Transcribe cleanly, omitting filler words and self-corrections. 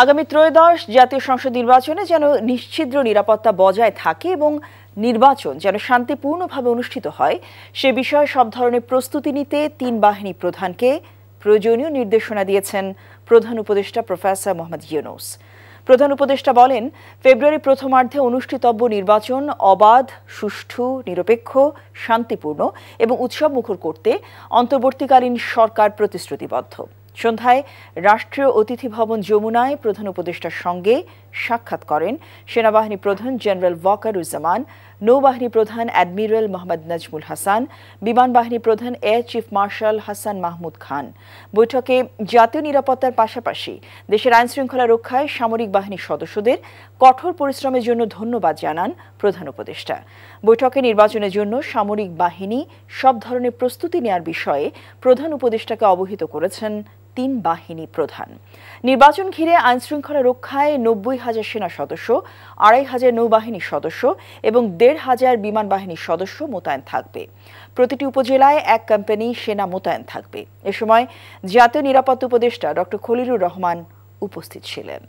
আগামী ত্রয়োদশ জাতীয় সংসদ নির্বাচনে যেন নিশ্ছিদ্র নিরাপত্তা বজায় থাকে এবং নির্বাচন যেন শান্তিপূর্ণভাবে অনুষ্ঠিত হয় সে বিষয়ে সব ধরনের প্রস্তুতি নিতে তিন বাহিনী প্রধানকে প্রয়োজনীয় নির্দেশনা দিয়েছেন প্রধান উপদেষ্টা প্রফেসর মোহাম্মদ ইউনূস। প্রধান উপদেষ্টা বলেন, ফেব্রুয়ারি প্রথমার্ধে অনুষ্ঠিতব্য নির্বাচন অবাধ, সুষ্ঠু, নিরপেক্ষ, শান্তিপূর্ণ এবং উৎসবমুখর করতে অন্তর্বর্তীকালীন সরকার প্রতিশ্রুতিবদ্ধ। সন্ধ্যায় রাষ্ট্রীয় অতিথি ভবন যমুনায় প্রধান উপদেষ্টার সঙ্গে সাক্ষাৎ করেন সেনাবাহিনী প্রধান জেনারেল ওয়াকারুজ্জামান, নৌবাহিনী প্রধান অ্যাডমিরাল মোহাম্মদ নাজমুল হাসান, বিমান বাহিনী প্রধান air chief marshal Hasan Mahmud Khan. বৈঠকে জাতীয় নিরাপত্তার পাশাপাশি দেশের আইনশৃঙ্খলা রক্ষায় সামরিক বাহিনীর সদস্যদের কঠোর পরিশ্রমের জন্য ধন্যবাদ জানান প্রধান উপদেষ্টা। বৈঠকে নির্বাচনের জন্য সামরিক বাহিনী সব ধরনের প্রস্তুতি নেওয়ার বিষয়ে প্রধান উপদেষ্টাকে অবহিত করেছেন তিন বাহিনী প্রধান। নির্বাচন ঘিরে আইনশৃঙ্খলা রক্ষায় ৯০,০০০ সেনা সদস্য, ২৫০০ নৌবাহিনীর সদস্য এবং ১৫০০ বিমান বাহিনীর সদস্য মোতায়েন থাকবে। প্রতিটি উপজেলায় এক কোম্পানি সেনা মোতায়েন থাকবে। এ সময় জাতীয় নিরাপত্তা উপদেষ্টা ডক্টর খলিলুর রহমান উপস্থিত ছিলেন।